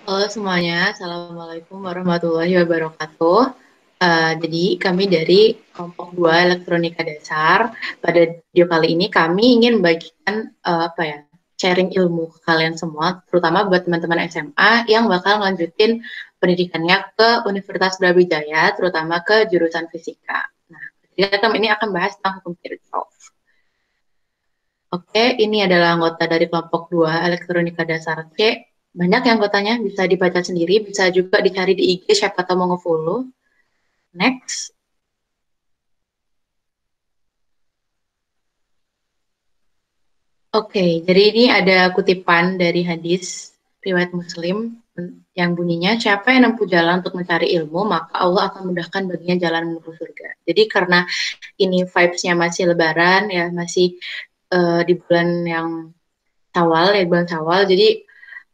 Halo semuanya, Assalamualaikum warahmatullahi wabarakatuh. Jadi kami dari kelompok 2 Elektronika Dasar. Pada video kali ini kami ingin membagikan sharing ilmu ke kalian semua, terutama buat teman-teman SMA yang bakal melanjutin pendidikannya ke Universitas Brawijaya, terutama ke jurusan fisika. Nah, jadi kami ini akan bahas tentang hukum Kirchhoff. Oke, ini adalah anggota dari kelompok 2 Elektronika Dasar C. Banyak yang anggotanya, bisa dibaca sendiri, bisa juga dicari di IG, siapa tahu mau nge-follow. Next. Oke, jadi ini ada kutipan dari hadis riwayat Muslim yang bunyinya, siapa yang menempuh jalan untuk mencari ilmu, maka Allah akan mudahkan baginya jalan menuju surga. Jadi karena ini vibes-nya masih lebaran, ya masih di bulan yang Syawal, ya bulan Syawal, jadi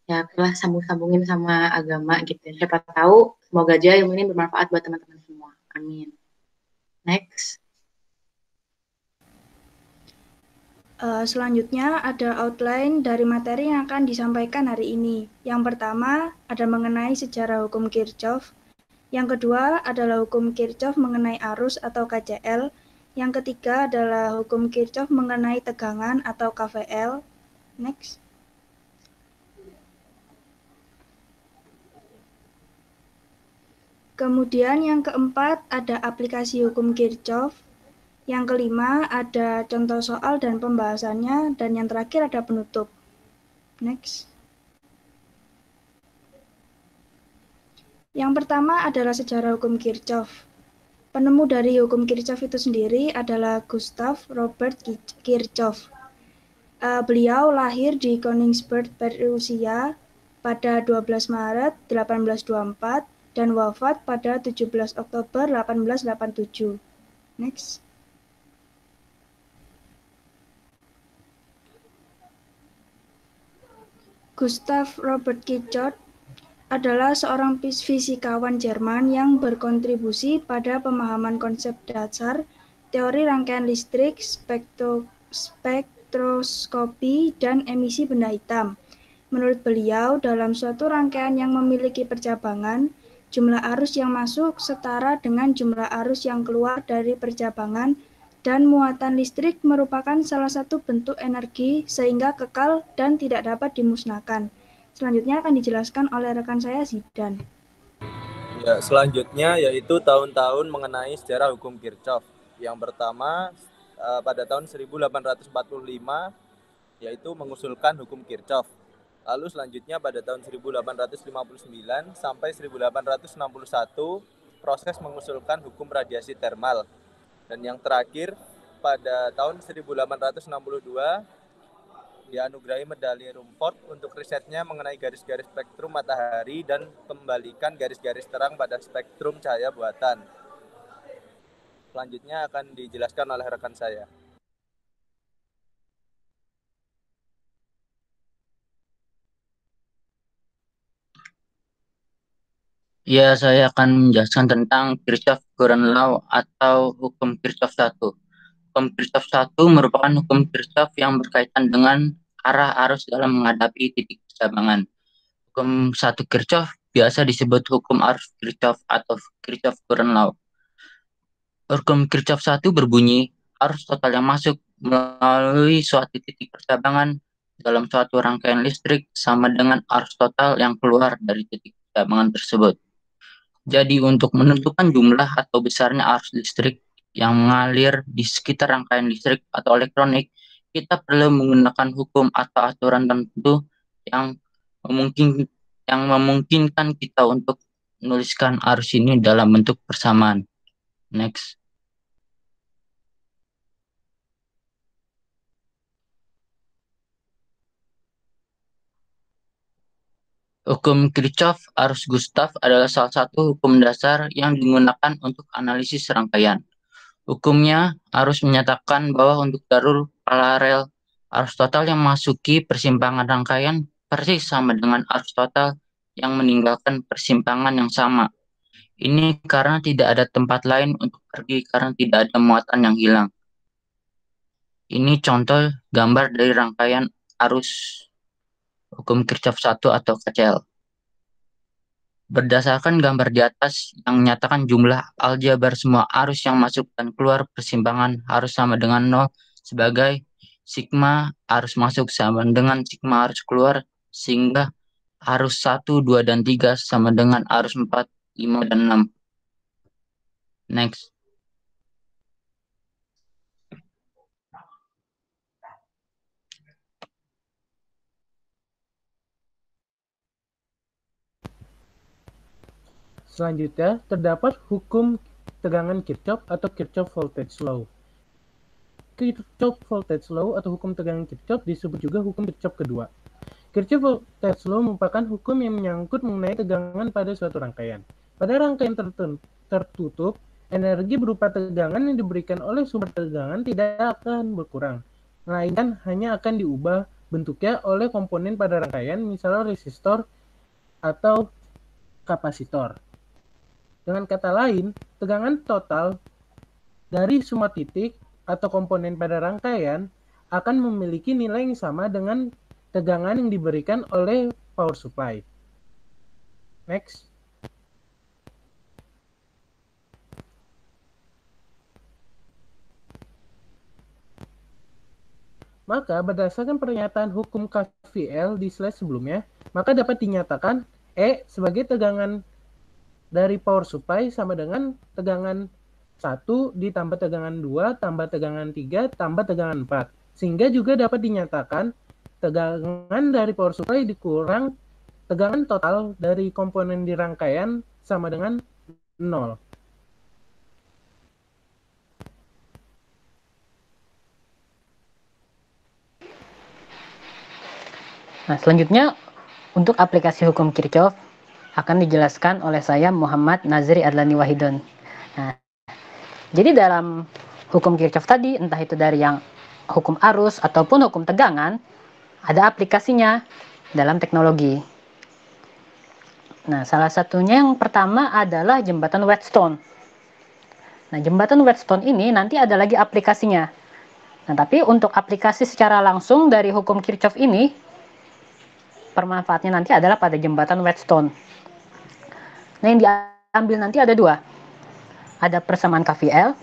ya kelas sambung-sambungin sama agama gitu. Siapa tahu semoga aja ilmu ini bermanfaat buat teman-teman semua. Amin. Next. Selanjutnya ada outline dari materi yang akan disampaikan hari ini. Yang pertama ada mengenai sejarah hukum Kirchhoff. Yang kedua adalah hukum Kirchhoff mengenai arus atau KCL. Yang ketiga adalah hukum Kirchhoff mengenai tegangan atau KVL. Next. Kemudian yang keempat ada aplikasi hukum Kirchhoff. Yang kelima ada contoh soal dan pembahasannya. Dan yang terakhir ada penutup. Next. Yang pertama adalah sejarah hukum Kirchhoff. Penemu dari hukum Kirchhoff itu sendiri adalah Gustav Robert Kirchhoff. Beliau lahir di Königsberg, Prussia pada 12 Maret 1824 dan wafat pada 17 Oktober 1887. Next. Gustav Robert Kirchhoff adalah seorang fisikawan Jerman yang berkontribusi pada pemahaman konsep dasar teori rangkaian listrik, spektroskopi, dan emisi benda hitam. Menurut beliau, dalam suatu rangkaian yang memiliki percabangan, jumlah arus yang masuk setara dengan jumlah arus yang keluar dari percabangan, dan muatan listrik merupakan salah satu bentuk energi sehingga kekal dan tidak dapat dimusnahkan. Selanjutnya akan dijelaskan oleh rekan saya Zidan. Ya, selanjutnya yaitu tahun-tahun mengenai sejarah hukum Kirchhoff. Yang pertama pada tahun 1845 yaitu mengusulkan hukum Kirchhoff. Lalu selanjutnya pada tahun 1859 sampai 1861 proses mengusulkan hukum radiasi termal. Dan yang terakhir pada tahun 1862 dianugerahi medali Rumford untuk risetnya mengenai garis-garis spektrum matahari dan kembalikan garis-garis terang pada spektrum cahaya buatan. Selanjutnya akan dijelaskan oleh rekan saya. Ya, saya akan menjelaskan tentang Kirchhoff Current Law atau hukum Kirchhoff 1. Hukum Kirchhoff 1 merupakan hukum Kirchhoff yang berkaitan dengan arah arus dalam menghadapi titik percabangan. Hukum 1 Kirchhoff biasa disebut hukum arus Kirchhoff atau Kirchhoff Current Law. Hukum Kirchhoff 1 berbunyi, arus total yang masuk melalui suatu titik percabangan dalam suatu rangkaian listrik sama dengan arus total yang keluar dari titik percabangan tersebut. Jadi untuk menentukan jumlah atau besarnya arus listrik yang mengalir di sekitar rangkaian listrik atau elektronik, kita perlu menggunakan hukum atau aturan tertentu yang memungkinkan kita untuk menuliskan arus ini dalam bentuk persamaan. Next. Hukum Kirchhoff arus Gustav adalah salah satu hukum dasar yang digunakan untuk analisis rangkaian. Hukumnya harus menyatakan bahwa untuk jalur paralel, arus total yang memasuki persimpangan rangkaian persis sama dengan arus total yang meninggalkan persimpangan yang sama. Ini karena tidak ada tempat lain untuk pergi karena tidak ada muatan yang hilang. Ini contoh gambar dari rangkaian arus hukum Kirchhoff 1 atau KCL. Berdasarkan gambar di atas yang menyatakan jumlah aljabar semua arus yang masuk dan keluar persimpangan harus sama dengan 0 sebagai sigma arus masuk sama dengan sigma arus keluar, sehingga arus 1, 2, dan 3 sama dengan arus 4, 5, dan 6. Next. Selanjutnya, terdapat hukum tegangan Kirchhoff atau Kirchhoff Voltage Law. Kirchhoff Voltage Law atau hukum tegangan Kirchhoff disebut juga hukum Kirchhoff kedua. Kirchhoff Voltage Law merupakan hukum yang menyangkut mengenai tegangan pada suatu rangkaian. Pada rangkaian tertutup, energi berupa tegangan yang diberikan oleh sumber tegangan tidak akan berkurang, melainkan hanya akan diubah bentuknya oleh komponen pada rangkaian, misalnya resistor atau kapasitor. Dengan kata lain, tegangan total dari semua titik atau komponen pada rangkaian akan memiliki nilai yang sama dengan tegangan yang diberikan oleh power supply. Next. Maka berdasarkan pernyataan hukum KVL di slide sebelumnya, maka dapat dinyatakan E sebagai tegangan dari power supply sama dengan tegangan 1 ditambah tegangan 2 tambah tegangan 3 tambah tegangan 4. Sehingga juga dapat dinyatakan tegangan dari power supply dikurang tegangan total dari komponen di rangkaian sama dengan 0. Nah, selanjutnya untuk aplikasi hukum Kirchhoff akan dijelaskan oleh saya Muhammad Nazri Adlani Wahidon. Nah, jadi dalam hukum Kirchhoff tadi, entah itu dari yang hukum arus ataupun hukum tegangan, ada aplikasinya dalam teknologi. Nah, salah satunya yang pertama adalah jembatan Wheatstone. Nah, jembatan Wheatstone ini nanti ada lagi aplikasinya. Nah, tapi untuk aplikasi secara langsung dari hukum Kirchhoff ini, permanfaatnya nanti adalah pada jembatan Wheatstone. Nah, yang diambil nanti ada dua. Ada persamaan KVL,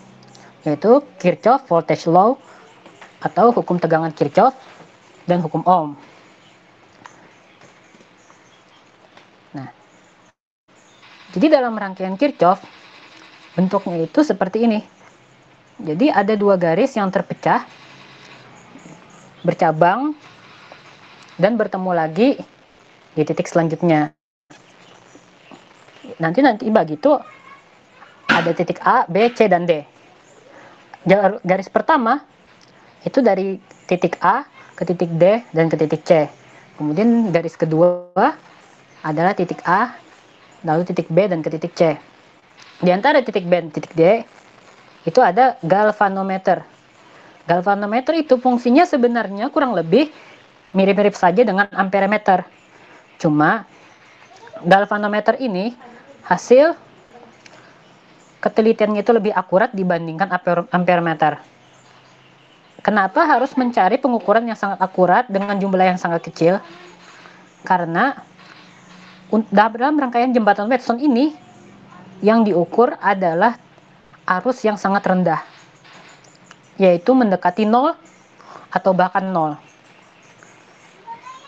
yaitu Kirchhoff Voltage Law atau hukum tegangan Kirchhoff, dan hukum Ohm. Nah, jadi dalam rangkaian Kirchhoff, bentuknya itu seperti ini. Jadi ada dua garis yang terpecah, bercabang, dan bertemu lagi di titik selanjutnya. Nanti begitu ada titik A, B, C, dan D. Garis pertama itu dari titik A ke titik D dan ke titik C. Kemudian garis kedua adalah titik A, lalu titik B dan ke titik C. Di antara titik B dan titik D itu ada galvanometer. Galvanometer itu fungsinya sebenarnya kurang lebih mirip-mirip saja dengan amperemeter. Cuma galvanometer ini hasil ketelitiannya itu lebih akurat dibandingkan amperemeter. Kenapa harus mencari pengukuran yang sangat akurat dengan jumlah yang sangat kecil? Karena dalam rangkaian jembatan Wheatstone ini yang diukur adalah arus yang sangat rendah, yaitu mendekati 0 atau bahkan 0.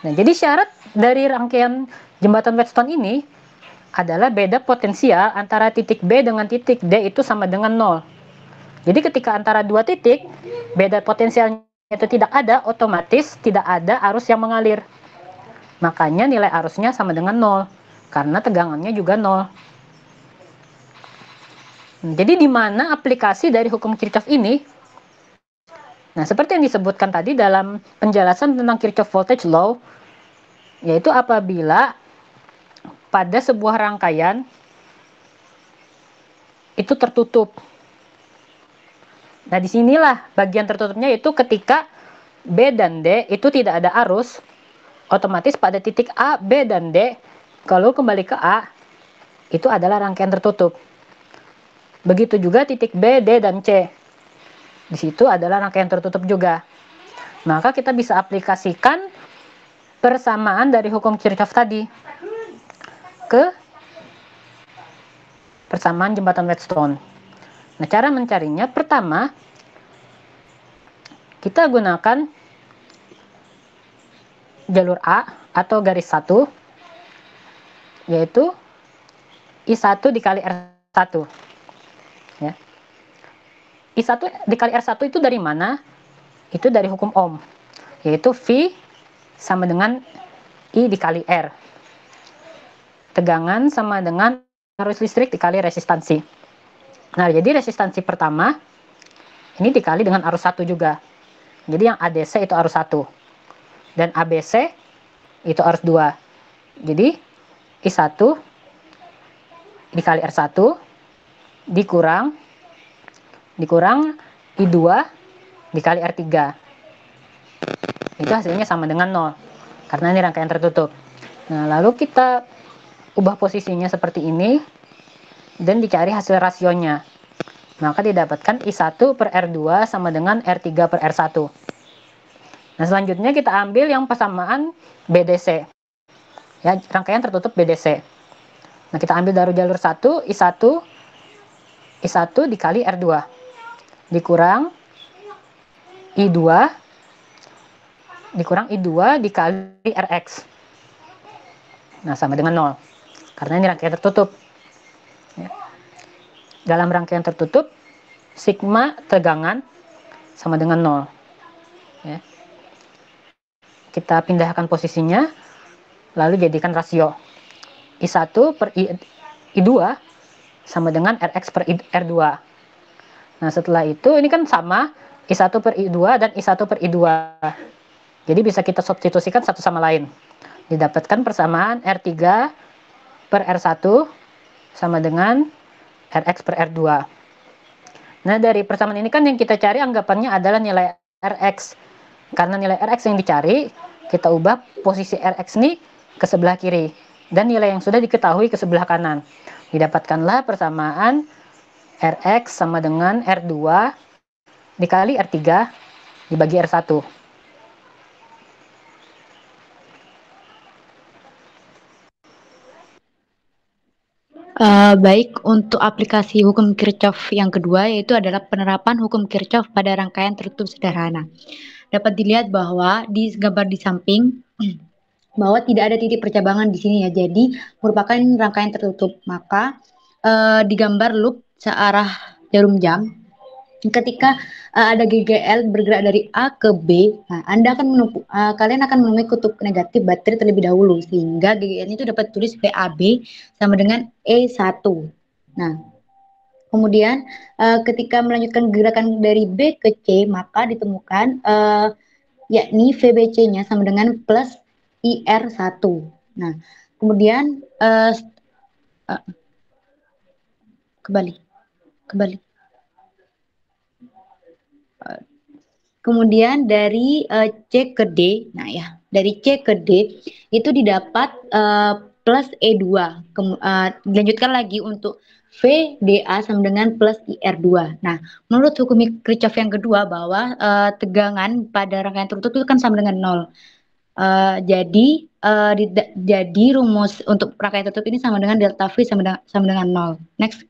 Nah, jadi syarat dari rangkaian jembatan Wheatstone ini adalah beda potensial antara titik B dengan titik D itu sama dengan 0. Jadi ketika antara dua titik beda potensialnya itu tidak ada, otomatis tidak ada arus yang mengalir. Makanya nilai arusnya sama dengan 0 karena tegangannya juga 0. Jadi di mana aplikasi dari hukum Kirchhoff ini? Nah, seperti yang disebutkan tadi dalam penjelasan tentang Kirchhoff Voltage Law, yaitu apabila pada sebuah rangkaian itu tertutup. Nah, disinilah bagian tertutupnya itu ketika B dan D itu tidak ada arus, otomatis pada titik A, B, dan D, kalau kembali ke A, itu adalah rangkaian tertutup. Begitu juga titik B, D, dan C. Di situ adalah rangkaian tertutup juga. Maka kita bisa aplikasikan persamaan dari hukum Kirchhoff tadi ke persamaan jembatan Wheatstone. Nah, cara mencarinya pertama kita gunakan jalur A atau garis 1, yaitu I1 dikali R1. Ya. I1 dikali R1 itu dari mana? Itu dari hukum Ohm, yaitu V sama dengan I dikali R. Tegangan sama dengan arus listrik dikali resistansi. Nah, jadi resistansi pertama ini dikali dengan arus 1 juga. Jadi yang ADC itu arus 1 dan ABC itu arus 2. Jadi I1 dikali R1 dikurang I2 dikali R3. Itu hasilnya sama dengan 0 karena ini rangkaian tertutup. Nah, lalu kita ubah posisinya seperti ini dan dicari hasil rasionya. Maka didapatkan I1 per R2 sama dengan R3 per R1. Nah, selanjutnya kita ambil yang persamaan BDC. Ya, rangkaian tertutup BDC. Nah, kita ambil dari jalur 1, I1 dikali R2 dikurang I2 dikali Rx. Nah, sama dengan 0 karena ini rangkaian tertutup. Ya. Dalam rangkaian tertutup, sigma tegangan sama dengan 0. Ya. Kita pindahkan posisinya, lalu jadikan rasio I1 per I2 sama dengan Rx per R2. Nah, setelah itu ini kan sama I1 per I2 dan I1 per I2. Jadi bisa kita substitusikan satu sama lain. Didapatkan persamaan R3 per R1 sama dengan Rx per R2. Nah, dari persamaan ini kan yang kita cari anggapannya adalah nilai Rx. Karena nilai Rx yang dicari, kita ubah posisi Rx ini ke sebelah kiri. Dan nilai yang sudah diketahui ke sebelah kanan. Didapatkanlah persamaan Rx sama dengan R2 dikali R3 dibagi R1. Baik, untuk aplikasi hukum Kirchhoff yang kedua yaitu adalah penerapan hukum Kirchhoff pada rangkaian tertutup sederhana. Dapat dilihat bahwa di gambar di samping bahwa tidak ada titik percabangan di sini ya. Jadi merupakan rangkaian tertutup. Maka di gambar loop searah jarum jam, ketika ada GGL bergerak dari A ke B, nah, kalian akan menemui kutub negatif baterai terlebih dahulu, sehingga GGL itu dapat tulis VAB sama dengan E1. Nah, kemudian ketika melanjutkan gerakan dari B ke C, maka ditemukan yakni VBC-nya sama dengan plus IR1. Nah, kemudian kembali. Kemudian dari C ke D, nah ya, dari C ke D itu didapat plus E2. Dilanjutkan lagi untuk VDA sama dengan plus IR2. Nah, menurut hukum Kirchhoff yang kedua bahwa tegangan pada rangkaian tertutup itu kan sama dengan 0. Jadi rumus untuk rangkaian tertutup ini sama dengan delta V sama dengan 0. Next.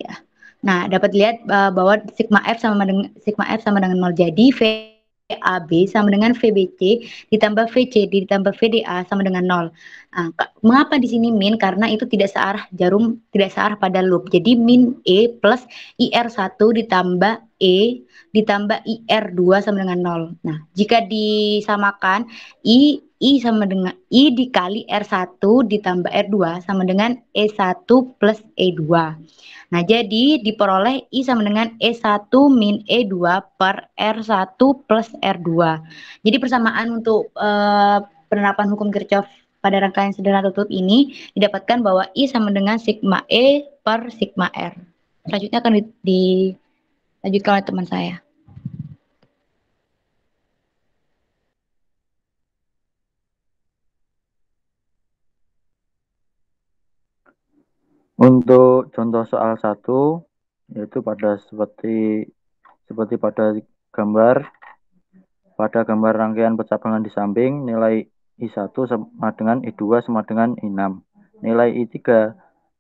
Ya. Nah, dapat lihat bahwa sigma F sama dengan 0. Jadi VAB sama dengan VBC ditambah VCD ditambah VDA sama dengan 0. Nah, mengapa di sini min? Karena itu tidak searah pada loop. Jadi min E plus IR1 ditambah E ditambah IR2 sama dengan 0. Nah, jika disamakan I sama dengan I dikali R1 ditambah R2 sama dengan E1 plus E2. Nah, jadi diperoleh I sama dengan E1 min E2 per R1 plus R2. Jadi persamaan untuk penerapan hukum Kirchhoff pada rangkaian sederhana tertutup ini didapatkan bahwa I sama dengan sigma E per sigma R. Selanjutnya akan dilanjutkan oleh teman saya. Untuk contoh soal 1, yaitu seperti pada gambar rangkaian percabangan di samping, nilai I1 sama dengan I2 sama dengan I6. Nilai I3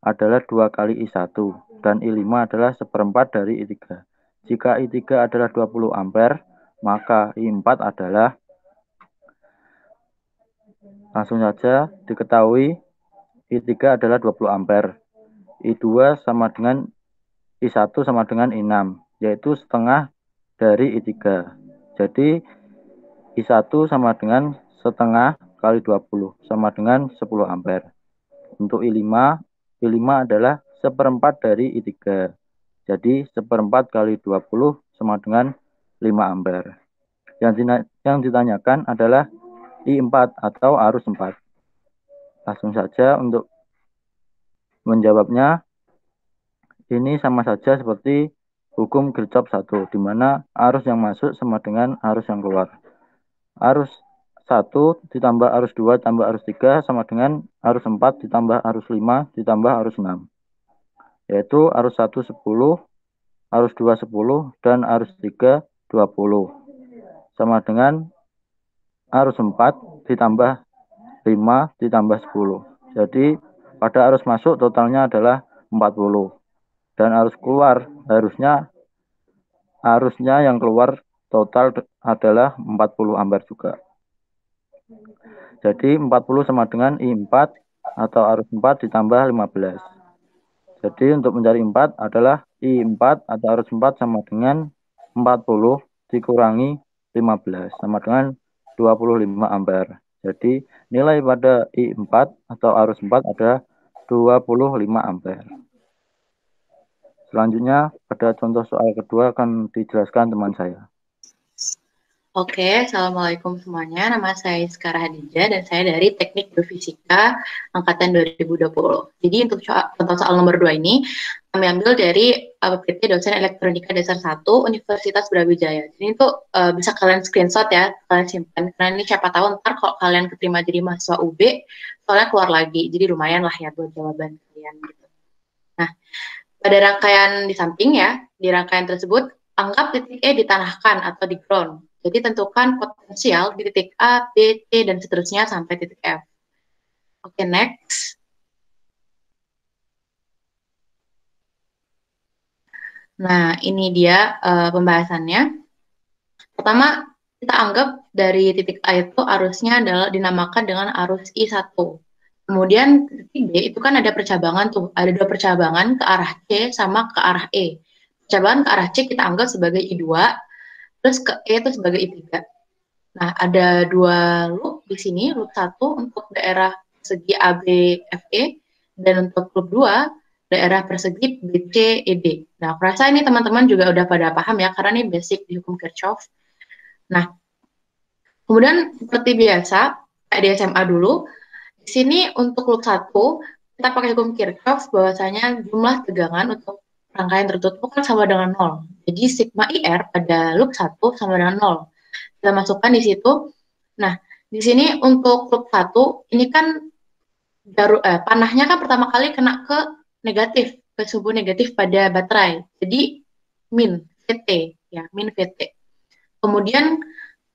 adalah 2 kali I1 dan I5 adalah 1/4 dari I3. Jika I3 adalah 20 ampere, maka I4 adalah, langsung saja diketahui I3 adalah 20 ampere. I2 sama dengan I1 sama dengan I6, yaitu setengah dari I3. Jadi I1 sama dengan setengah kali 20 sama dengan 10 ampere. Untuk I5 adalah 1/4 dari I3. Jadi 1/4 kali 20 sama dengan 5 ampere. Yang ditanyakan adalah I4 atau arus 4. Langsung saja untuk menjawabnya, ini sama saja seperti hukum Kirchhoff 1, di mana arus yang masuk sama dengan arus yang keluar. Arus 1 ditambah arus 2 tambah arus 3 sama dengan arus 4 ditambah arus 5 ditambah arus 6. Yaitu arus 1 10, arus 2 10, dan arus 3 20. Sama dengan arus 4 ditambah 5 ditambah 10. Jadi pada arus masuk totalnya adalah 40. Dan arus keluar arusnya yang keluar total adalah 40 ampere juga. Jadi 40 sama dengan I4 atau arus 4 ditambah 15. Jadi untuk mencari 4 adalah I4 atau arus 4 sama dengan 40 dikurangi 15 sama dengan 25 ampere. Jadi nilai pada I4 atau arus 4 adalah 25 ampere. Selanjutnya pada contoh soal kedua akan dijelaskan teman saya. Oke, Assalamualaikum semuanya. Nama saya Iskara Hadijah dan saya dari Teknik Geofisika Angkatan 2020. Jadi untuk contoh soal nomor 2 ini, kami ambil dari PPT Dosen Elektronika Dasar 1 Universitas Brawijaya. Jadi itu bisa kalian screenshot ya, kalian simpan. Karena ini siapa tahu ntar kalau kalian keterima jadi mahasiswa UB, soalnya keluar lagi. Jadi lumayan lah ya buat jawaban kalian. Gitu. Nah, pada rangkaian di samping ya, di rangkaian tersebut, anggap titik E ditanahkan atau di ground. Jadi tentukan potensial di titik A, B, C, dan seterusnya sampai titik F. Oke, next. Nah, ini dia pembahasannya. Pertama, kita anggap dari titik A itu arusnya adalah dinamakan dengan arus I1. Kemudian titik B itu kan ada percabangan tuh, ada 2 percabangan ke arah C sama ke arah E. Percabangan ke arah C kita anggap sebagai I2, terus ke E itu sebagai I3. Nah, ada 2 loop di sini, loop 1 untuk daerah persegi AB, FE, dan untuk loop 2, daerah persegi BC, ED. Nah, aku rasa ini teman-teman juga udah pada paham ya, karena ini basic di hukum Kirchhoff. Nah, kemudian seperti biasa, kayak di SMA dulu, di sini untuk loop 1, kita pakai hukum Kirchhoff bahwasanya jumlah tegangan untuk rangkaian tertutup kan sama dengan 0. Jadi sigma IR pada loop 1 sama dengan 0. Kita masukkan di situ. Nah, di sini untuk loop 1, ini kan panahnya kan pertama kali kena ke negatif, ke suhu negatif pada baterai. Jadi min VT, ya, min VT. Kemudian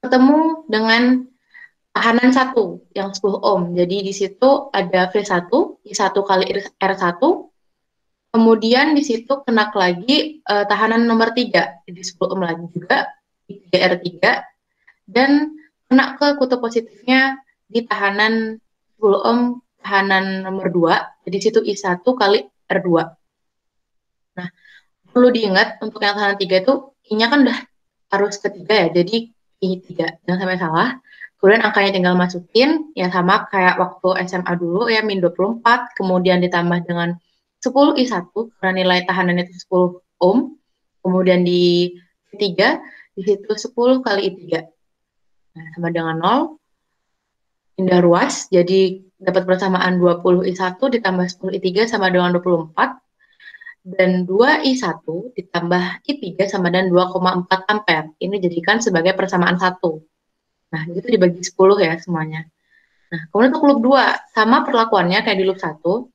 ketemu dengan tahanan 1 yang 10 ohm. Jadi di situ ada V1, I1 kali R1. Kemudian di situ kena lagi tahanan nomor 3, jadi 10 ohm lagi juga, I3R3, dan kena ke kutub positifnya di tahanan 10 ohm, tahanan nomor 2, jadi situ I1 kali R2. Nah, perlu diingat untuk yang tahanan 3 itu, I-nya kan udah arus ketiga ya, jadi I3, jangan sampai salah. Kemudian angkanya tinggal masukin, ya sama kayak waktu SMA dulu ya, min 24, kemudian ditambah dengan 10 I1 karena nilai tahanan itu 10 ohm. Kemudian di I3 di situ 10 kali I3. Nah, sama dengan 0. Pindah ruas, jadi dapat persamaan 20 I1 ditambah 10 I3 sama dengan 24. Dan 2 I1 ditambah I3 sama dengan 2,4 ampere. Ini jadikan sebagai persamaan 1. Nah, itu dibagi 10 ya semuanya. Nah, kemudian untuk loop 2, sama perlakuannya kayak di loop 1.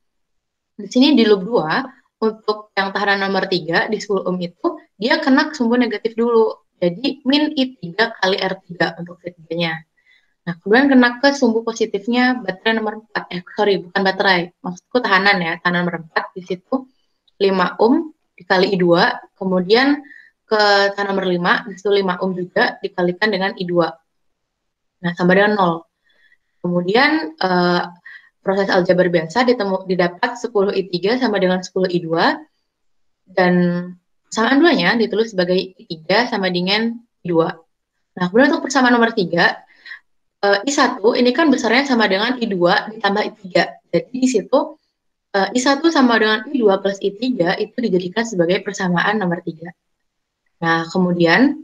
Di sini di loop 2, untuk yang tahanan nomor 3, di 10 ohm itu, dia kena ke sumbu negatif dulu. Jadi, min I3 kali R3 untuk V3-nya. Nah, kemudian kena ke sumbu positifnya baterai nomor 4. Bukan baterai, maksudku tahanan ya, tahanan nomor 4. Di situ 5 ohm dikali I2, kemudian ke tahanan nomor 5, di situ 5 ohm juga dikalikan dengan I2. Nah, sama dengan 0. Kemudian proses aljabar biasa didapat 10 I3 sama dengan 10 I2, dan persamaan duanya ditulis sebagai I3 sama dengan I2. Nah, kemudian untuk persamaan nomor 3, I1 ini kan besarnya sama dengan I2 ditambah I3. Jadi di situ I1 sama dengan I2 plus I3 itu dijadikan sebagai persamaan nomor 3. Nah, kemudian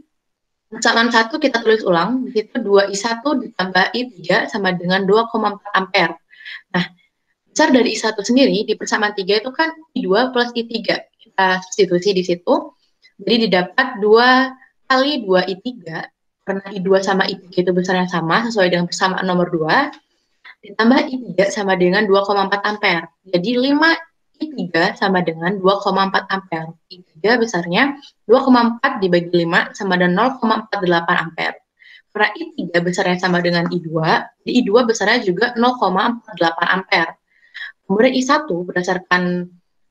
persamaan 1 kita tulis ulang, di situ 2I1 ditambah I3 sama dengan 2,4 ampere. Nah, besar dari I1 sendiri di persamaan 3 itu kan I2 plus I3. Kita substitusi di situ. Jadi didapat 2 kali 2I3, karena I2 sama I3 itu besarnya sama sesuai dengan persamaan nomor 2, ditambah I3 sama dengan 2,4 ampere. Jadi 5 I3 sama dengan 2,4 ampere. I3 besarnya 2,4 dibagi 5 sama dengan 0,48 ampere. Karena I3 besarnya sama dengan I2, di I2 besarnya juga 0,48 ampere. Kemudian I1 berdasarkan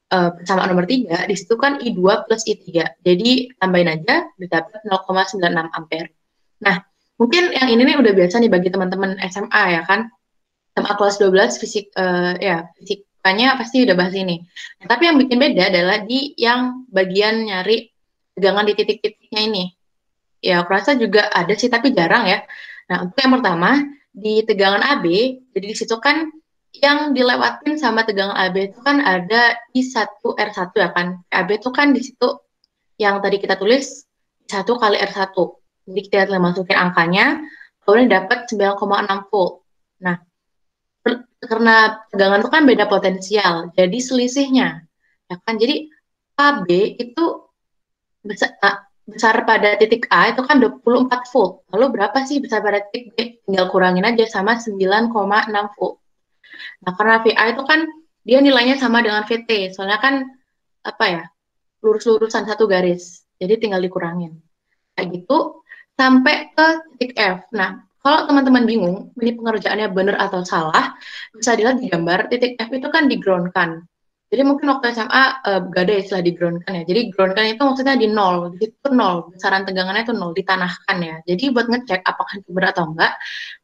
persamaan nomor 3, di situ kan I2 plus I3. Jadi tambahin aja, didapat 0,96 ampere. Nah, mungkin yang ini nih udah biasa nih bagi teman-teman SMA ya kan? SMA kelas 12 fisikanya pasti udah bahas ini. Nah, tapi yang bikin beda adalah di yang bagian nyari tegangan di titik-titiknya ini. Ya, aku rasa juga ada sih, tapi jarang ya. Nah, untuk yang pertama, di tegangan AB, jadi di situ kan yang dilewatin sama tegangan AB itu kan ada I1R1 ya kan. AB itu kan di situ yang tadi kita tulis 1 kali R1. Jadi kita masukin angkanya, kemudian dapat 9,6 volt. Nah, karena tegangan itu kan beda potensial, jadi selisihnya, ya kan. Jadi AB itu besar pada titik A itu kan 24 volt. Lalu berapa sih besar pada titik B? Tinggal kurangin aja sama 9,6 volt. Nah, karena VA itu kan dia nilainya sama dengan VT, soalnya kan apa ya, lurus-lurusan satu garis, jadi tinggal dikurangin. Kayak gitu, sampai ke titik F. Nah, kalau teman-teman bingung, ini pengerjaannya benar atau salah, bisa dilihat di gambar, titik F itu kan di-ground-kan. Jadi mungkin waktu SMA gak ada istilah di-ground-kan ya. Jadi ground-kan itu maksudnya di 0, di situ 0, besaran tegangannya itu 0, ditanahkan ya. Jadi buat ngecek apakah itu benar atau enggak,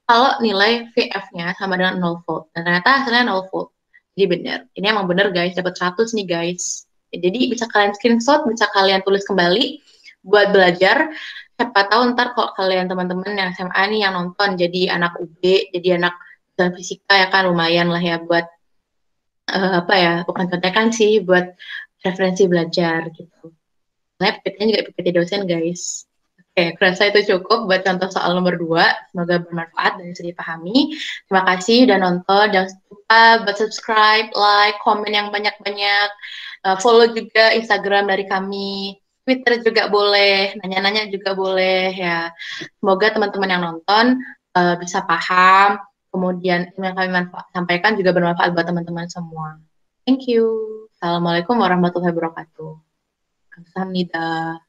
kalau nilai VF-nya sama dengan 0 volt. Dan ternyata hasilnya 0 volt. Jadi benar. Ini emang benar guys, dapat 100 nih guys. Jadi bisa kalian screenshot, bisa kalian tulis kembali buat belajar. Siapa tahu ntar kalau kalian teman-teman yang SMA nih yang nonton jadi anak UB, jadi anak fisika ya kan, lumayan lah ya buat bukan contekan sih, buat referensi belajar gitu. Nah, PPT-nya juga PPT dosen guys. Oke, kurasa itu cukup buat contoh soal nomor 2. Semoga bermanfaat dan bisa dipahami. Terima kasih udah nonton. Jangan lupa buat subscribe, like, komen yang banyak-banyak. Follow juga Instagram dari kami. Twitter juga boleh, nanya-nanya juga boleh ya. Semoga teman-teman yang nonton bisa paham. Kemudian yang kami sampaikan juga bermanfaat buat teman-teman semua. Thank you. Assalamualaikum warahmatullahi wabarakatuh. Kamsahamnida.